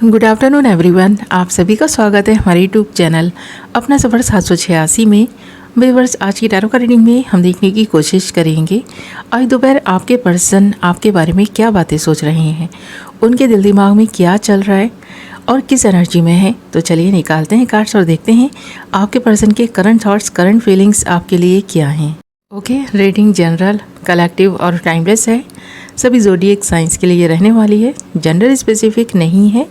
Good afternoon everyone, आप सभी का स्वागत है हमारे यूट्यूब चैनल अपना सफ़र 786 में। व्यूअर्स, आज की टैरो का रीडिंग में हम देखने की कोशिश करेंगे आज दोपहर आपके पर्सन आपके बारे में क्या बातें सोच रहे हैं, उनके दिल दिमाग में क्या चल रहा है और किस एनर्जी में है। तो चलिए निकालते हैं कार्ड्स और देखते हैं आपके पर्सन के करंट थॉट्स, करंट फीलिंग्स आपके लिए क्या हैं। ओके, रीडिंग जनरल, कलेक्टिव और टाइमलेस है। सभी ज़ोडिएक साइंस के लिए रहने वाली है। जेंडर स्पेसिफिक नहीं है,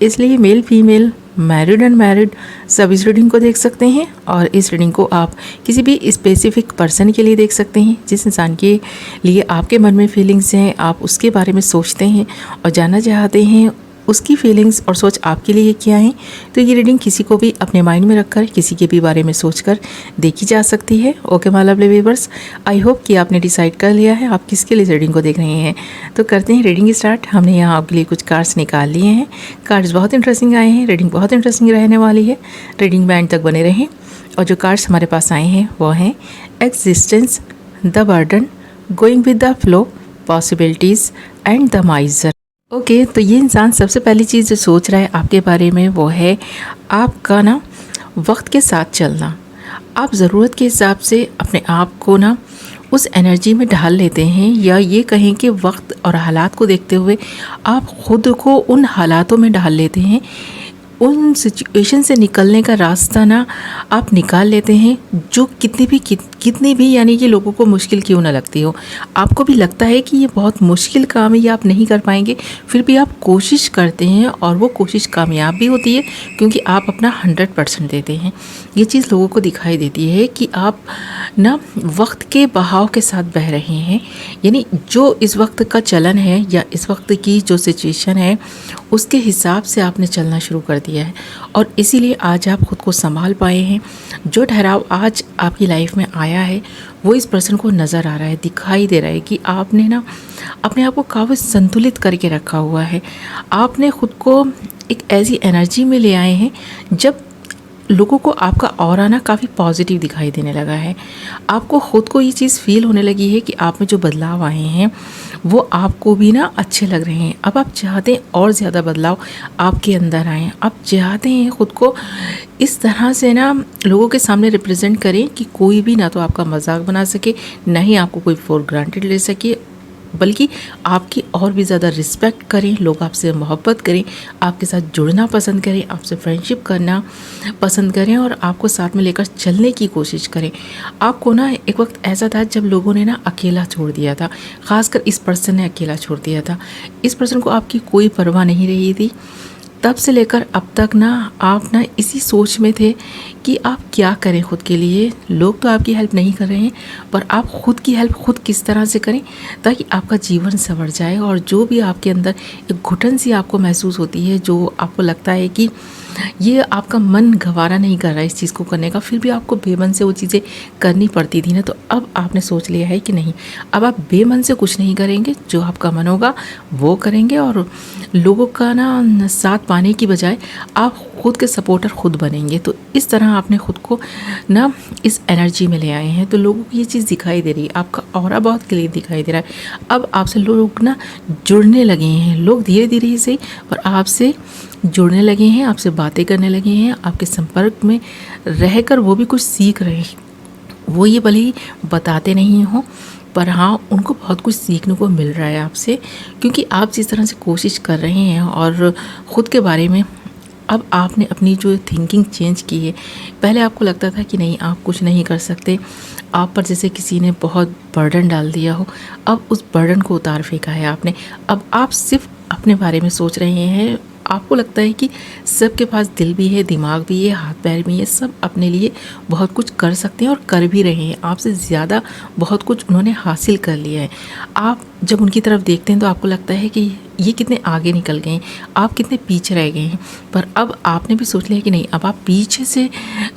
इसलिए मेल फीमेल, मैरिड अनमैरिड सब इस रीडिंग को देख सकते हैं। और इस रीडिंग को आप किसी भी स्पेसिफिक पर्सन के लिए देख सकते हैं। जिस इंसान के लिए आपके मन में फीलिंग्स हैं, आप उसके बारे में सोचते हैं और जानना चाहते हैं उसकी फीलिंग्स और सोच आपके लिए क्या है। तो ये रीडिंग किसी को भी अपने माइंड में रखकर किसी के भी बारे में सोचकर देखी जा सकती है। Okay my lovely viewers, I hope कि आपने डिसाइड कर लिया है आप किसके लिए रीडिंग को देख रहे हैं। तो करते हैं रीडिंग स्टार्ट। हमने यहाँ आपके लिए कुछ कार्ड्स निकाल लिए हैं। कार्ड्स बहुत इंटरेस्टिंग आए हैं, रीडिंग बहुत इंटरेस्टिंग रहने वाली है। रीडिंग में एंड तक बने रहें। और जो कार्ड्स हमारे पास आए हैं वो हैं existence, the burden, going with the flow, possibilities and the माइजर। Okay, तो ये इंसान सबसे पहली चीज़ जो सोच रहा है आपके बारे में वो है आपका ना वक्त के साथ चलना। आप ज़रूरत के हिसाब से अपने आप को ना उस एनर्जी में ढाल लेते हैं, या ये कहें कि वक्त और हालात को देखते हुए आप ख़ुद को उन हालातों में ढाल लेते हैं। उन सिचुएशन से निकलने का रास्ता ना आप निकाल लेते हैं, जो कितनी भी यानी कि लोगों को मुश्किल क्यों ना लगती हो। आपको भी लगता है कि ये बहुत मुश्किल काम है, ये आप नहीं कर पाएंगे, फिर भी आप कोशिश करते हैं और वो कोशिश कामयाब भी होती है, क्योंकि आप अपना 100% देते हैं। ये चीज़ लोगों को दिखाई देती है कि आप ना वक्त के बहाव के साथ बह रहे हैं। यानी जो इस वक्त का चलन है या इस वक्त की जो सिचुएशन है उसके हिसाब से आपने चलना शुरू कर दिया है, और इसीलिए आज आप खुद को संभाल पाए हैं। जो ठहराव आज आपकी लाइफ में आया है वो इस पर्सन को नज़र आ रहा है, दिखाई दे रहा है कि आपने ना अपने आप को काफ़ी संतुलित करके रखा हुआ है। आपने खुद को एक ऐसी एनर्जी में ले आए हैं जब लोगों को आपका ऑरा ना काफ़ी पॉजिटिव दिखाई देने लगा है। आपको ख़ुद को ये चीज़ फील होने लगी है कि आप में जो बदलाव आए हैं वो आपको भी ना अच्छे लग रहे हैं। अब आप चाहते हैं और ज़्यादा बदलाव आपके अंदर आए। आप चाहते हैं ख़ुद को इस तरह से ना लोगों के सामने रिप्रेजेंट करें कि कोई भी ना तो आपका मजाक बना सके, ना ही आपको कोई फॉर ग्रांटेड ले सके, बल्कि आपकी और भी ज़्यादा रिस्पेक्ट करें, लोग आपसे मोहब्बत करें, आपके साथ जुड़ना पसंद करें, आपसे फ्रेंडशिप करना पसंद करें और आपको साथ में लेकर चलने की कोशिश करें। आपको ना एक वक्त ऐसा था जब लोगों ने ना अकेला छोड़ दिया था, ख़ासकर इस पर्सन ने अकेला छोड़ दिया था। इस पर्सन को आपकी कोई परवाह नहीं रही थी। तब से लेकर अब तक ना आप ना इसी सोच में थे कि आप क्या करें खुद के लिए। लोग तो आपकी हेल्प नहीं कर रहे हैं, पर आप खुद की हेल्प खुद किस तरह से करें ताकि आपका जीवन संवर जाए। और जो भी आपके अंदर एक घुटन सी आपको महसूस होती है, जो आपको लगता है कि ये आपका मन गवारा नहीं कर रहा है इस चीज़ को करने का, फिर भी आपको बेमन से वो चीज़ें करनी पड़ती थी ना, तो अब आपने सोच लिया है कि नहीं, अब आप बेमन से कुछ नहीं करेंगे, जो आपका मन होगा वो करेंगे। और लोगों का ना साथ पाने की बजाय आप खुद के सपोर्टर खुद बनेंगे। तो इस तरह आपने खुद को ना इस एनर्जी में ले आए हैं। तो लोगों को ये चीज़ दिखाई दे रही है, आपका ऑरा बहुत क्लियर दिखाई दे रहा है। अब आपसे लोग ना जुड़ने लगे हैं, लोग धीरे धीरे ही सही पर आपसे जुड़ने लगे हैं, आपसे बातें करने लगे हैं, आपके संपर्क में रहकर वो भी कुछ सीख रहे हैं। वो ये भले ही बताते नहीं हो, पर हाँ उनको बहुत कुछ सीखने को मिल रहा है आपसे, क्योंकि आप जिस तरह से कोशिश कर रहे हैं और ख़ुद के बारे में अब आपने अपनी जो थिंकिंग चेंज की है। पहले आपको लगता था कि नहीं आप कुछ नहीं कर सकते, आप पर जैसे किसी ने बहुत बर्डन डाल दिया हो। अब उस बर्डन को उतार फेंका है आपने। अब आप सिर्फ अपने बारे में सोच रहे हैं। आपको लगता है कि सबके पास दिल भी है, दिमाग भी है, हाथ पैर भी है, सब अपने लिए बहुत कुछ कर सकते हैं और कर भी रहे हैं। आपसे ज़्यादा बहुत कुछ उन्होंने हासिल कर लिया है। आप जब उनकी तरफ देखते हैं तो आपको लगता है कि ये कितने आगे निकल गए हैं, आप कितने पीछे रह गए हैं। पर अब आपने भी सोच लिया कि नहीं, अब आप पीछे से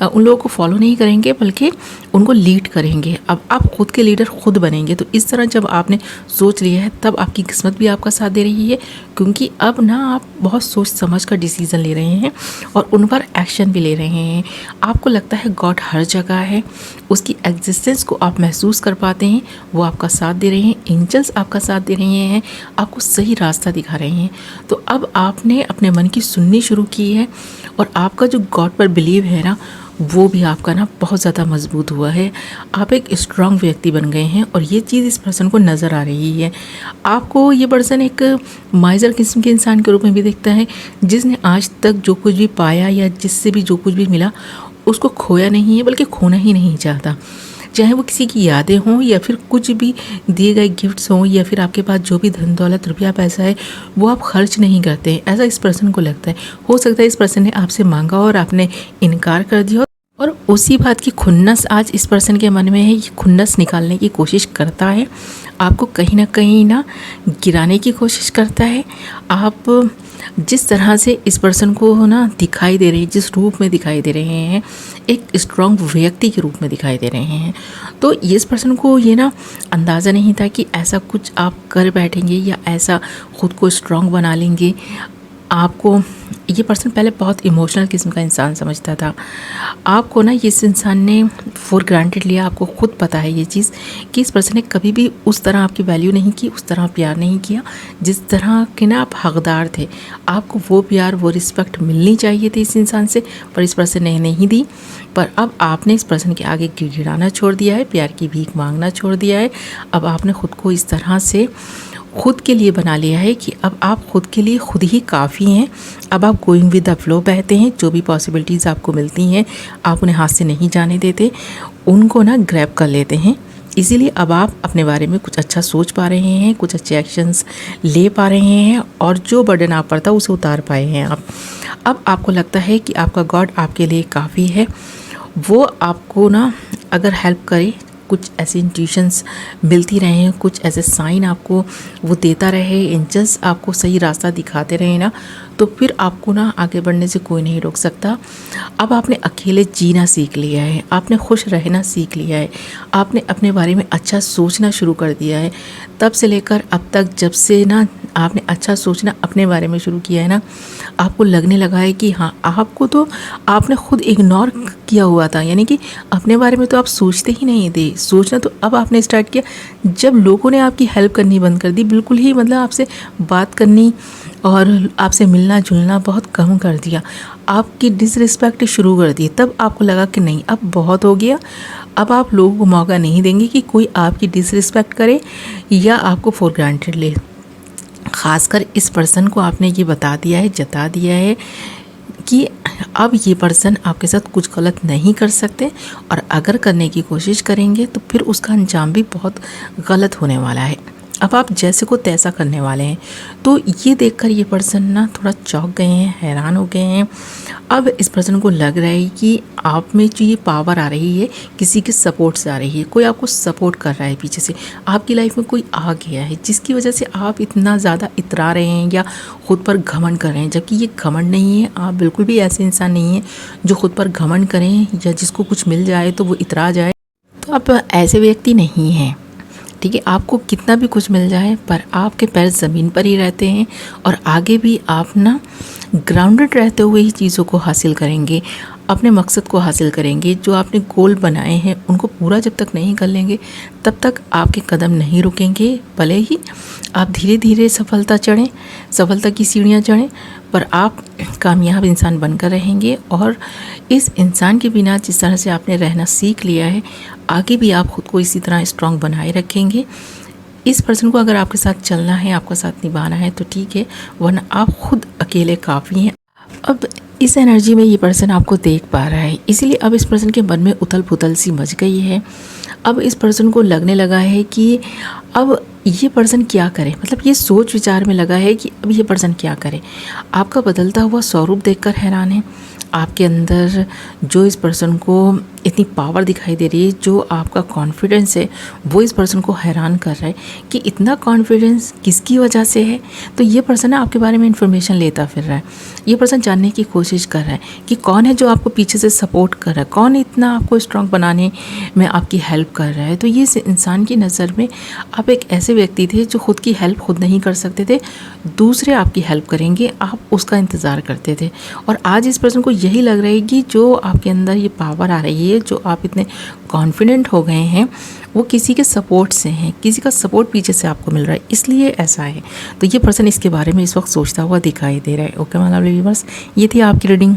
उन लोगों को फॉलो नहीं करेंगे, बल्कि उनको लीड करेंगे। अब आप खुद के लीडर खुद बनेंगे। तो इस तरह जब आपने सोच लिया है, तब आपकी किस्मत भी आपका साथ दे रही है, क्योंकि अब ना आप बहुत सोच समझ कर डिसीज़न ले रहे हैं और उन पर एक्शन भी ले रहे हैं। आपको लगता है गॉड हर जगह है, उसकी एग्जिस्टेंस को आप महसूस कर पाते हैं, वो आपका साथ दे रहे हैं, एंजल्स आपका आपका साथ दे रहे हैं, आपको सही रास्ता दिखा रहे हैं। तो अब आपने अपने मन की सुननी शुरू की है और आपका जो गॉड पर बिलीव है ना, वो भी आपका ना बहुत ज़्यादा मजबूत हुआ है। आप एक स्ट्रांग व्यक्ति बन गए हैं और ये चीज़ इस पर्सन को नज़र आ रही है। आपको ये पर्सन एक माइजर किस्म के इंसान के रूप में भी दिखता है, जिसने आज तक जो कुछ भी पाया या जिससे भी जो कुछ भी मिला उसको खोया नहीं है, बल्कि खोना ही नहीं चाहता। चाहे वो किसी की यादें हों या फिर कुछ भी दिए गए गिफ्ट्स हों या फिर आपके पास जो भी धन दौलत रुपया पैसा है वो आप खर्च नहीं करते हैं, ऐसा इस पर्सन को लगता है। हो सकता है इस पर्सन ने आपसे मांगा और आपने इनकार कर दिया और उसी बात की खुन्नस आज इस पर्सन के मन में है। ये खुन्नस निकालने की कोशिश करता है, आपको कहीं ना गिराने की कोशिश करता है। आप जिस तरह से इस पर्सन को ना दिखाई दे रहे हैं, जिस रूप में दिखाई दे रहे हैं, एक स्ट्रांग व्यक्ति के रूप में दिखाई दे रहे हैं, तो इस पर्सन को ये ना अंदाज़ा नहीं था कि ऐसा कुछ आप कर बैठेंगे या ऐसा ख़ुद को स्ट्रांग बना लेंगे। आपको ये पर्सन पहले बहुत इमोशनल किस्म का इंसान समझता था। आपको ना इस इंसान ने फॉर ग्रांटेड लिया। आपको खुद पता है ये चीज़ कि इस पर्सन ने कभी भी उस तरह आपकी वैल्यू नहीं की, उस तरह प्यार नहीं किया जिस तरह के ना आप हकदार थे। आपको वो प्यार, वो रिस्पेक्ट मिलनी चाहिए थी इस इंसान से, पर इस पर्सन ने नहीं दी। पर अब आपने इस पर्सन के आगे गिड़गिड़ाना छोड़ दिया है, प्यार की भीख मांगना छोड़ दिया है। अब आपने ख़ुद को इस तरह से खुद के लिए बना लिया है कि अब आप खुद के लिए खुद ही काफ़ी हैं। अब आप गोइंग विद द फ्लो बहते हैं। जो भी पॉसिबिलिटीज़ आपको मिलती हैं आप उन्हें हाथ से नहीं जाने देते, उनको ना ग्रैब कर लेते हैं। इसीलिए अब आप अपने बारे में कुछ अच्छा सोच पा रहे हैं, कुछ अच्छे एक्शंस ले पा रहे हैं और जो बर्डन आप पर था उसे उतार पाए हैं आप। अब आपको लगता है कि आपका गॉड आपके लिए काफ़ी है। वो आपको ना अगर हेल्प करे, कुछ ऐसे इंट्यूशंस मिलती रहे, कुछ ऐसे साइन आपको वो देता रहे, एंजल्स आपको सही रास्ता दिखाते रहे ना, तो फिर आपको ना आगे बढ़ने से कोई नहीं रोक सकता। अब आपने अकेले जीना सीख लिया है, आपने खुश रहना सीख लिया है, आपने अपने बारे में अच्छा सोचना शुरू कर दिया है। तब से लेकर अब तक जब से ना आपने अच्छा सोचना अपने बारे में शुरू किया है ना, आपको लगने लगा है कि हाँ, आपको तो आपने खुद इग्नोर किया हुआ था, यानी कि अपने बारे में तो आप सोचते ही नहीं थे। सोचना तो अब आपने स्टार्ट किया जब लोगों ने आपकी हेल्प करनी बंद कर दी, बिल्कुल ही मतलब आपसे बात करनी और आपसे मिलना जुलना बहुत कम कर दिया, आपकी डिसरिस्पेक्ट शुरू कर दी। तब आपको लगा कि नहीं, अब बहुत हो गया। अब आप लोगों को मौका नहीं देंगे कि कोई आपकी डिसरिस्पेक्ट करे या आपको फॉर ग्रांटेड ले। ख़ासकर इस पर्सन को आपने ये बता दिया है, जता दिया है कि अब ये पर्सन आपके साथ कुछ गलत नहीं कर सकते और अगर करने की कोशिश करेंगे तो फिर उसका अंजाम भी बहुत गलत होने वाला है। अब आप जैसे को तैसा करने वाले हैं। तो ये देखकर ये पर्सन ना थोड़ा चौंक गए हैं, हैरान हो गए हैं। अब इस पर्सन को लग रहा है कि आप में जो ये पावर आ रही है किसी के सपोर्ट से आ रही है, कोई आपको सपोर्ट कर रहा है पीछे से, आपकी लाइफ में कोई आ गया है जिसकी वजह से आप इतना ज़्यादा इतरा रहे हैं या ख़ुद पर घमंड कर रहे हैं, जबकि ये घमंड नहीं है। आप बिल्कुल भी ऐसे इंसान नहीं हैं जो ख़ुद पर घमंड करें या जिसको कुछ मिल जाए तो वो इतरा जाए। तो आप ऐसे व्यक्ति नहीं हैं, ठीक है। आपको कितना भी कुछ मिल जाए पर आपके पैर ज़मीन पर ही रहते हैं और आगे भी आप ना ग्राउंडेड रहते हुए ही चीज़ों को हासिल करेंगे, अपने मकसद को हासिल करेंगे। जो आपने गोल बनाए हैं उनको पूरा जब तक नहीं कर लेंगे तब तक आपके कदम नहीं रुकेंगे। भले ही आप धीरे धीरे सफलता चढ़ें, सफलता की सीढ़ियाँ चढ़ें, पर आप कामयाब इंसान बनकर रहेंगे। और इस इंसान के बिना जिस तरह से आपने रहना सीख लिया है, आगे भी आप ख़ुद को इसी तरह स्ट्रांग बनाए रखेंगे। इस पर्सन को अगर आपके साथ चलना है, आपका साथ निभाना है तो ठीक है, वरना आप खुद अकेले काफ़ी हैं। अब इस एनर्जी में ये पर्सन आपको देख पा रहा है, इसीलिए अब इस पर्सन के मन में उथल पुथल सी मच गई है। अब इस पर्सन को लगने लगा है कि अब ये पर्सन क्या करे, मतलब ये सोच विचार में लगा है कि अब ये पर्सन क्या करे। आपका बदलता हुआ स्वरूप देखकर हैरान है। आपके अंदर जो इस पर्सन को इतनी पावर दिखाई दे रही है, जो आपका कॉन्फिडेंस है, वो इस पर्सन को हैरान कर रहा है कि इतना कॉन्फिडेंस किसकी वजह से है। तो ये पर्सन ना आपके बारे में इंफॉर्मेशन लेता फिर रहा है। ये पर्सन जानने की कोशिश कर रहा है कि कौन है जो आपको पीछे से सपोर्ट कर रहा है, कौन इतना आपको स्ट्रांग बनाने में आपकी हेल्प कर रहा है। तो ये इंसान की नज़र में आप एक ऐसे व्यक्ति थे जो खुद की हेल्प खुद नहीं कर सकते थे, दूसरे आपकी हेल्प करेंगे, आप उसका इंतज़ार करते थे। और आज इस पर्सन को यही लग रहा है कि जो आपके अंदर ये पावर आ रही है, जो आप इतने कॉन्फिडेंट हो गए हैं, वो किसी के सपोर्ट से हैं, किसी का सपोर्ट पीछे से आपको मिल रहा है, इसलिए ऐसा है। तो ये पर्सन इसके बारे में इस वक्त सोचता हुआ दिखाई दे रहा है। ओके माय लवली व्यूअर्स, ये थी आपकी रीडिंग।